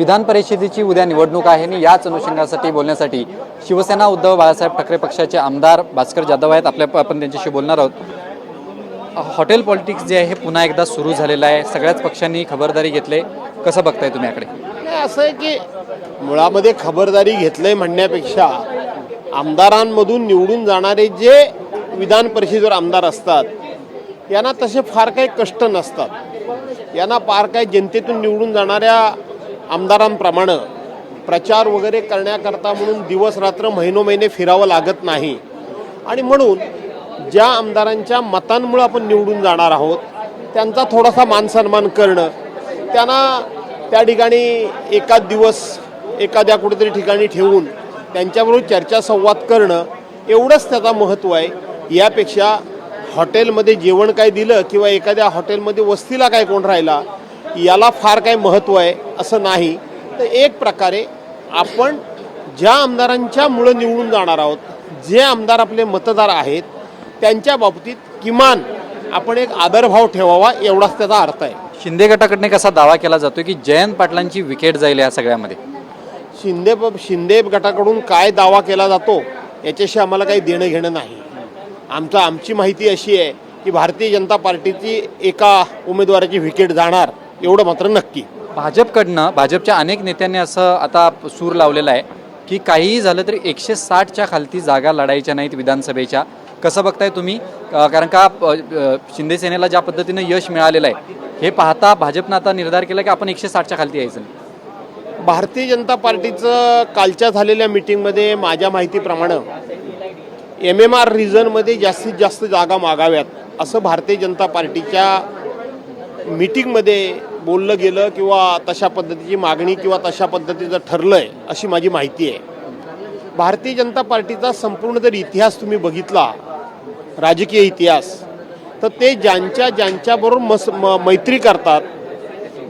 विधान परिषदेची उद्या निवडणूक आहे आणि याच अनुषंगासाठी बोलण्यासाठी शिवसेना उद्धव बाळासाहेब ठाकरे पक्षाचे आमदार भास्कर जाधव आहेत. आपण त्यांच्याशी बोलणार आहोत. हॉटेल पॉलिटिक्स जे आहे हे पुन्हा एकदा सुरू झालेलं आहे. सगळ्याच पक्षांनी खबरदारी घेतले. कसं बघताय तुम्ही याकडे? असं आहे की मुळामध्ये खबरदारी घेतलंय म्हणण्यापेक्षा आमदारांमधून निवडून जाणारे जे विधान परिषदेवर आमदार असतात यांना तसे फार काही कष्ट नसतात. यांना फार काही जनतेतून निवडून जाणाऱ्या आमदारांप्रमाणे प्रचार वगैरे करण्याकरता म्हणून दिवस रात्र महिनोमहिने फिरावं लागत नाही. आणि म्हणून ज्या आमदारांच्या मतांमुळे आपण निवडून जाणार आहोत त्यांचा थोडासा मानसन्मान करणं, त्यांना त्या ठिकाणी एखाद दिवस एखाद्या कुठेतरी ठिकाणी ठेवून त्यांच्याबरोबर चर्चा संवाद करणं एवढंच त्याचा महत्त्व आहे. यापेक्षा हॉटेलमध्ये जेवण काय दिलं किंवा एखाद्या हॉटेलमध्ये वस्तीला काय कोण राहिला याला फार काही महत्त्व आहे असं नाही. तर एक प्रकारे आपण ज्या आमदारांच्या मुळं निवडून जाणार आहोत, जे आमदार आपले मतदार आहेत त्यांच्या बाबतीत किमान आपण एक आदरभाव ठेवावा एवढाच त्याचा अर्थ आहे. शिंदे गटाकडने कसा दावा केला जातो की जयंत पाटलांची विकेट जाईल या सगळ्यामध्ये? शिंदे गटाकडून काय दावा केला जातो याच्याशी आम्हाला काही देणं घेणं नाही. आमची माहिती अशी आहे की भारतीय जनता पार्टीची एका उमेदवाराची विकेट जाणार एवढं मात्र नक्की. भाजपच्या अनेक नेत्यांनी असं आता सूर लावलेला आहे की काहीही झालं तरी 160च्या खालती जागा लढायच्या नाहीत विधानसभेच्या. कसं बघताय तुम्ही? कारण का शिंदे सेनेला ज्या पद्धतीनं यश मिळालेलं आहे हे पाहता भाजपनं आता निर्धार केला की आपण 160च्या खालती यायचं नाही. भारतीय जनता पार्टीचं कालच्या झालेल्या मिटिंगमध्ये माझ्या माहितीप्रमाणे MMR रिजनमध्ये जास्तीत जास्त जागा मागाव्यात असं भारतीय जनता पार्टीच्या मीटिंगमध्ये बोललं गेलं किंवा तशा पद्धतीची मागणी किंवा तशा पद्धतीचं ठरलं आहे अशी माझी माहिती आहे. भारतीय जनता पार्टीचा संपूर्ण जर इतिहास तुम्ही बघितला, राजकीय इतिहास, तर ते ज्यांच्याबरोबर मैत्री करतात,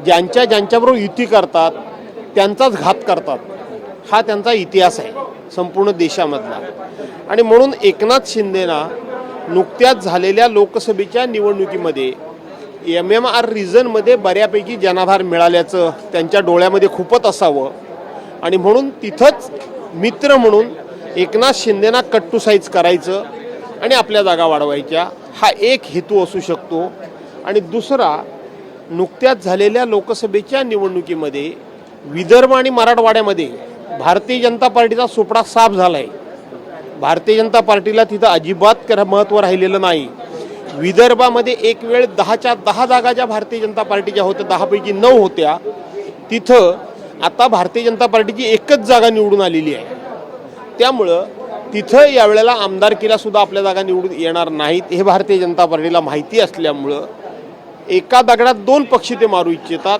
ज्यांच्याबरोबर युती करतात त्यांचाच घात करतात. हा त्यांचा इतिहास आहे संपूर्ण देशामधला. आणि म्हणून एकनाथ शिंदेना नुकत्याच झालेल्या लोकसभेच्या निवडणुकीमध्ये MMR रिजनमध्ये बऱ्यापैकी जनाधार मिळाल्याचं त्यांच्या डोळ्यामध्ये खूपच असावं. आणि म्हणून तिथंच मित्र म्हणून एकनाथ शिंदेना कट टू साईज करायचं आणि आपल्या जागा वाढवायच्या हा एक हेतू असू शकतो. आणि दुसरा, नुकत्याच झालेल्या लोकसभेच्या निवडणुकीमध्ये विदर्भ आणि मराठवाड्यामध्ये भारतीय जनता पार्टीचा सुपडा साफ झाला आहे. भारतीय जनता पार्टीला तिथं अजिबात महत्त्व राहिलेलं नाही. विदर्भामध्ये एक वेळ 10च्या 10 जागा ज्या भारतीय जनता पार्टीच्या होत्या 10 पैकी 9 होत्या, तिथं आता भारतीय जनता पार्टीची एकच जागा निवडून आलेली आहे. त्यामुळं तिथं यावेळेला आमदारकीला सुद्धा आपल्या जागा निवडून येणार नाहीत हे भारतीय जनता पार्टीला माहिती असल्यामुळं एका दगडात 2 पक्षी ते मारू इच्छितात.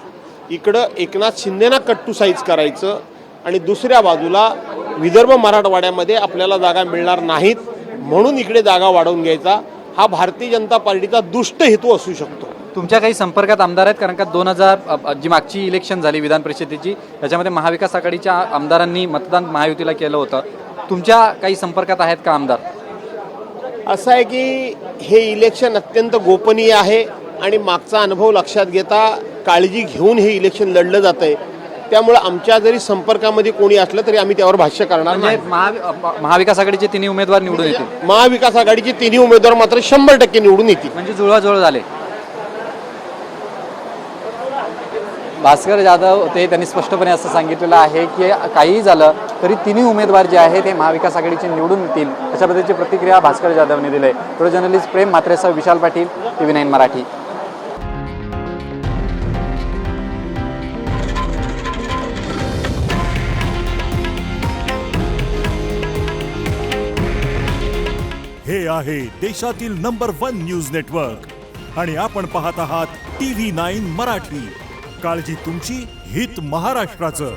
इकडं एकनाथ शिंदेना कट टू साईज करायचं आणि दुसऱ्या बाजूला विदर्भ मराठवाड्यामध्ये आपल्याला जागा मिळणार नाहीत म्हणून इकडे जागा वाढवून घ्यायचा हा भारतीय जनता पार्टीचा दुष्ट हेतू असू शकतो. तुमच्या काही संपर्कात आमदार आहेत? कारण का 2000 जी मागची इलेक्शन झाली विधान परिषदेची त्याच्यामध्ये महाविकास आघाडीच्या आमदारांनी मतदान महायुतीला केलं होतं. तुमच्या काही संपर्कात आहेत का आमदार? असं आहे की हे इलेक्शन अत्यंत गोपनीय आहे आणि मागचा अनुभव लक्षात घेता काळजी घेऊन हे इलेक्शन लढलं जात आहे. त्यामुळे आमच्या जरी संपर्कामध्ये कोणी असलं तरी आम्ही त्यावर भाष्य करणार नाही. महाविकास आघाडीचे तिन्ही उमेदवार निवडून येतील? महाविकास आघाडीचे तिन्ही उमेदवार मात्र 100% निवडून येतील. म्हणजे जुळवाजुळव झाले. भास्कर जाधव त्यांनी स्पष्टपणे असं सांगितलेलं आहे की काही झालं तरी तिन्ही उमेदवार जे आहेत ते महाविकास आघाडीचे निवडून येतील अशा पद्धतीची प्रतिक्रिया भास्कर जाधवने दिली आहे. प्रो जर्नलिस्ट प्रेम म्हात्रेसह विशाल पाटील, TV9 मराठी. हे आहे देशातील नंबर 1 न्यूज नेटवर्क आणि आपण पाहत आहात TV9 मराठी. काळजी तुमची, हित महाराष्ट्राचं.